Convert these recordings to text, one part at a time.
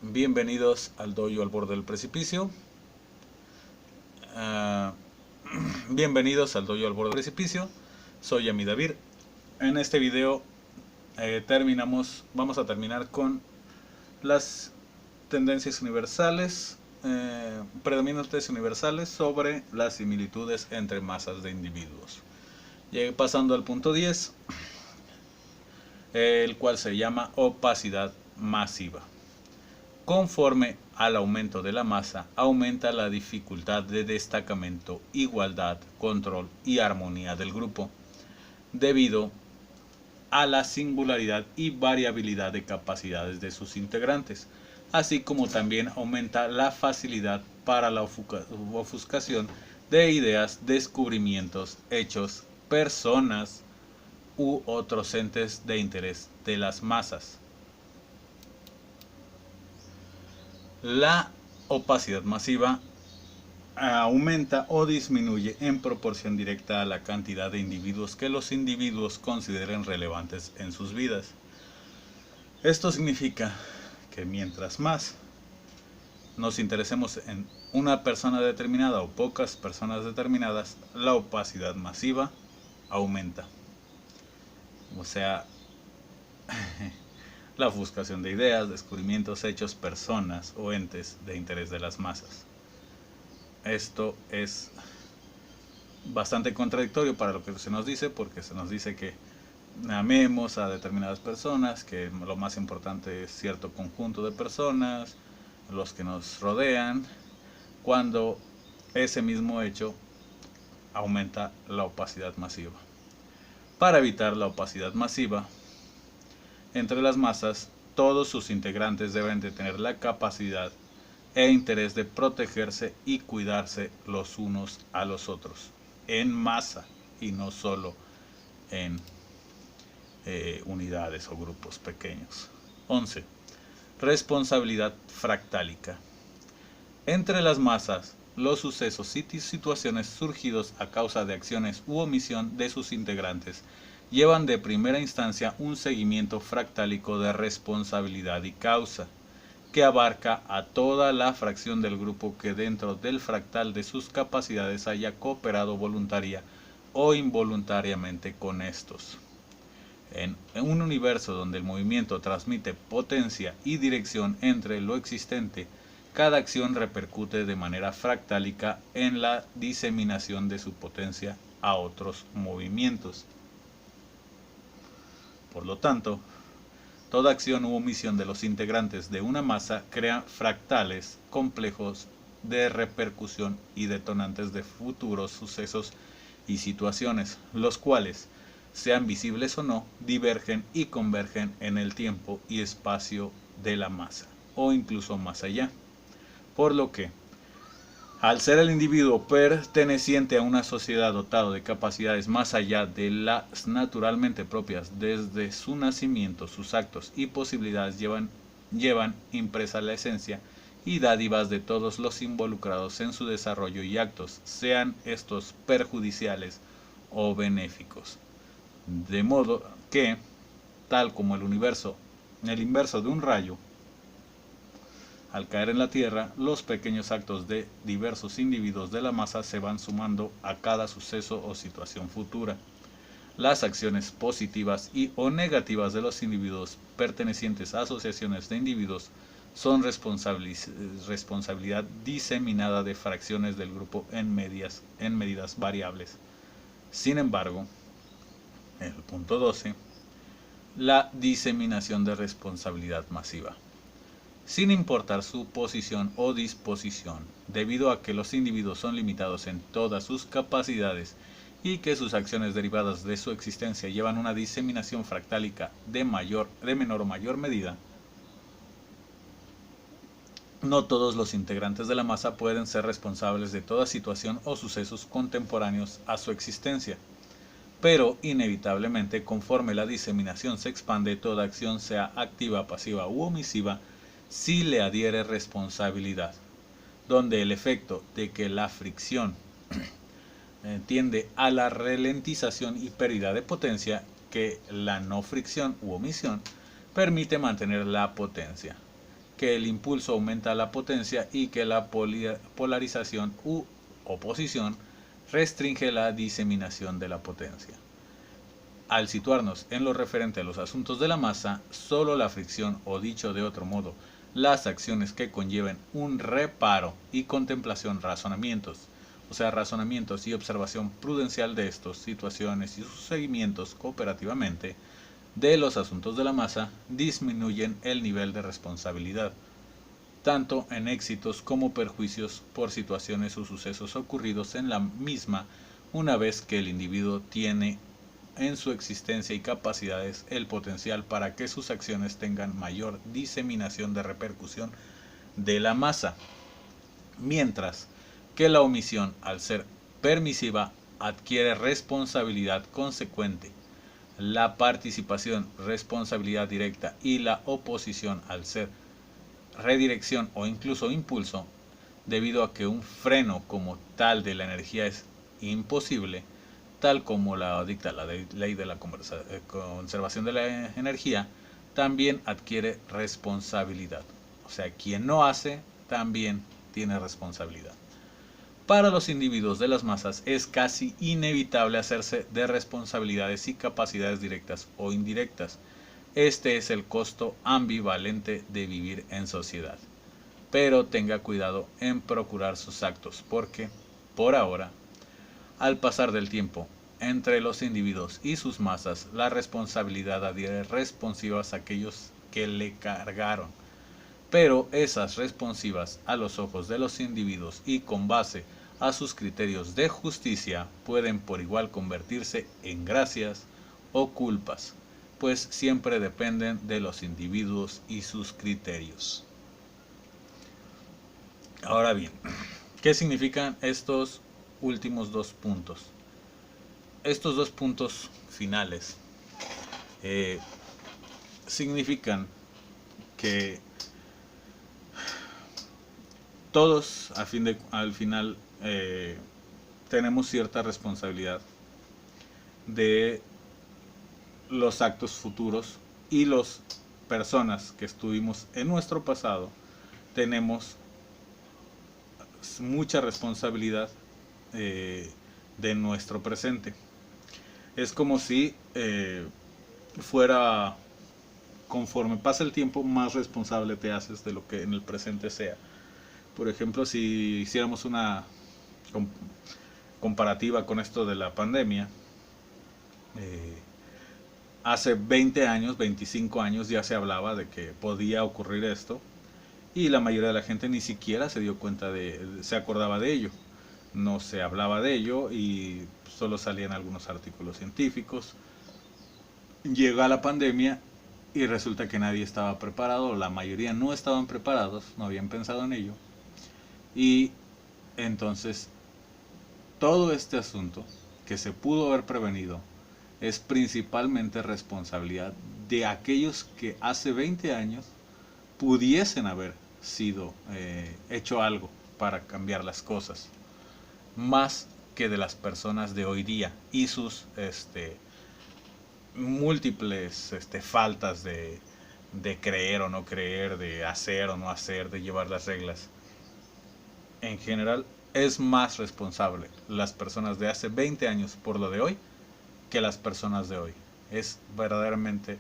Bienvenidos al dojo al borde del precipicio. Bienvenidos al dojo al borde del precipicio. Soy Yami David. En este video vamos a terminar con las tendencias universales, predominantes universales sobre las similitudes entre masas de individuos. Llegué pasando al punto 10, el cual se llama opacidad masiva. Conforme al aumento de la masa, aumenta la dificultad de destacamento, igualdad, control y armonía del grupo, debido a la singularidad y variabilidad de capacidades de sus integrantes, así como también aumenta la facilidad para la ofuscación de ideas, descubrimientos, hechos, personas u otros entes de interés de las masas. La opacidad masiva aumenta o disminuye en proporción directa a la cantidad de individuos que los individuos consideren relevantes en sus vidas. Esto significa que mientras más nos interesemos en una persona determinada o pocas personas determinadas, la opacidad masiva aumenta. O sea, la ofuscación de ideas, descubrimientos, hechos, personas o entes de interés de las masas. Esto es bastante contradictorio para lo que se nos dice, porque se nos dice que amemos a determinadas personas, que lo más importante es cierto conjunto de personas, los que nos rodean, cuando ese mismo hecho aumenta la opacidad masiva. Para evitar la opacidad masiva entre las masas, todos sus integrantes deben de tener la capacidad e interés de protegerse y cuidarse los unos a los otros, en masa y no solo en unidades o grupos pequeños. 11. Responsabilidad fractálica. Entre las masas, los sucesos y situaciones surgidos a causa de acciones u omisión de sus integrantes llevan de primera instancia un seguimiento fractálico de responsabilidad y causa, que abarca a toda la fracción del grupo que dentro del fractal de sus capacidades haya cooperado voluntaria o involuntariamente con estos. En un universo donde el movimiento transmite potencia y dirección entre lo existente, cada acción repercute de manera fractálica en la diseminación de su potencia a otros movimientos. Por lo tanto, toda acción u omisión de los integrantes de una masa crea fractales complejos de repercusión y detonantes de futuros sucesos y situaciones, los cuales, sean visibles o no, divergen y convergen en el tiempo y espacio de la masa, o incluso más allá. Por lo que, al ser el individuo perteneciente a una sociedad dotado de capacidades más allá de las naturalmente propias desde su nacimiento, sus actos y posibilidades llevan impresa la esencia y dádivas de todos los involucrados en su desarrollo y actos, sean estos perjudiciales o benéficos. De modo que, tal como el inverso de un rayo, al caer en la Tierra, los pequeños actos de diversos individuos de la masa se van sumando a cada suceso o situación futura. Las acciones positivas y o negativas de los individuos pertenecientes a asociaciones de individuos son responsabilidad diseminada de fracciones del grupo en medidas variables. Sin embargo, en el punto 12, la diseminación de responsabilidad masiva, sin importar su posición o disposición, debido a que los individuos son limitados en todas sus capacidades y que sus acciones derivadas de su existencia llevan una diseminación fractálica de menor o mayor medida. No todos los integrantes de la masa pueden ser responsables de toda situación o sucesos contemporáneos a su existencia, pero inevitablemente, conforme la diseminación se expande, toda acción, sea activa, pasiva u omisiva, si le adhiere responsabilidad, donde el efecto de que la fricción tiende a la ralentización y pérdida de potencia, que la no fricción u omisión permite mantener la potencia. que el impulso aumenta la potencia y que la polarización u oposición restringe la diseminación de la potencia. Al situarnos en lo referente a los asuntos de la masa, solo la fricción, o dicho de otro modo, las acciones que conlleven un reparo y contemplación, razonamientos y observación prudencial de estas situaciones y sus seguimientos cooperativamente de los asuntos de la masa, disminuyen el nivel de responsabilidad, tanto en éxitos como perjuicios por situaciones o sucesos ocurridos en la misma, una vez que el individuo tiene en su existencia y capacidades el potencial para que sus acciones tengan mayor diseminación de repercusión de la masa, mientras que la omisión, al ser permisiva, adquiere responsabilidad consecuente. La participación, responsabilidad directa, y la oposición, al ser redirección o incluso impulso, debido a que un freno como tal de la energía es imposible, tal como la dicta la ley de la conservación de la energía, también adquiere responsabilidad. O sea, quien no hace también tiene responsabilidad. Para los individuos de las masas es casi inevitable hacerse de responsabilidades y capacidades directas o indirectas. Este es el costo ambivalente de vivir en sociedad. Pero tenga cuidado en procurar sus actos, porque, por ahora, al pasar del tiempo entre los individuos y sus masas, la responsabilidad adhiere responsivas a aquellos que le cargaron. Pero esas responsivas a los ojos de los individuos y con base a sus criterios de justicia pueden por igual convertirse en gracias o culpas, pues siempre dependen de los individuos y sus criterios. Ahora bien, ¿qué significan estos últimos dos puntos? Estos dos puntos finales significan que todos al final tenemos cierta responsabilidad de los actos futuros, y las personas que estuvimos en nuestro pasado tenemos mucha responsabilidad de nuestro presente. Es como si fuera, conforme pasa el tiempo, más responsable te haces de lo que en el presente sea. Por ejemplo, si hiciéramos una comparativa con esto de la pandemia, hace 20 años, 25 años ya se hablaba de que podía ocurrir esto, y la mayoría de la gente ni siquiera se dio cuenta se acordaba de ello. No se hablaba de ello y solo salían algunos artículos científicos. Llega la pandemia y resulta que nadie estaba preparado, la mayoría no estaban preparados, no habían pensado en ello. Y entonces todo este asunto que se pudo haber prevenido es principalmente responsabilidad de aquellos que hace 20 años pudiesen haber sido hecho algo para cambiar las cosas, más que de las personas de hoy día y sus múltiples faltas de creer o no creer, de hacer o no hacer, de llevar las reglas. En general, es más responsable las personas de hace 20 años por lo de hoy que las personas de hoy. Es verdaderamente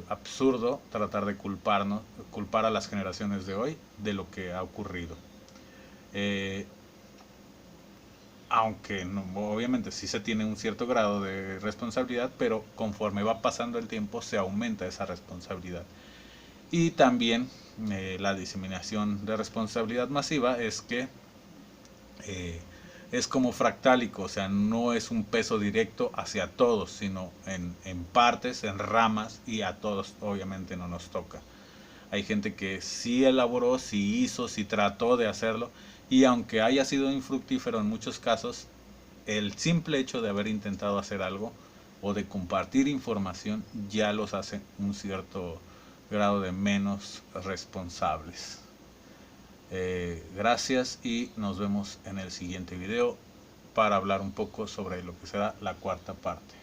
absurdo tratar de culpar a las generaciones de hoy de lo que ha ocurrido. Aunque no, obviamente sí se tiene un cierto grado de responsabilidad, pero conforme va pasando el tiempo se aumenta esa responsabilidad. Y también la diseminación de responsabilidad masiva es que es como fractálico, o sea, no es un peso directo hacia todos, sino en partes, en ramas, y a todos obviamente no nos toca. Hay gente que sí elaboró, sí hizo, sí trató de hacerlo, y aunque haya sido infructífero en muchos casos, el simple hecho de haber intentado hacer algo o de compartir información ya los hace un cierto grado de menos responsables. Gracias y nos vemos en el siguiente video para hablar un poco sobre lo que será la cuarta parte.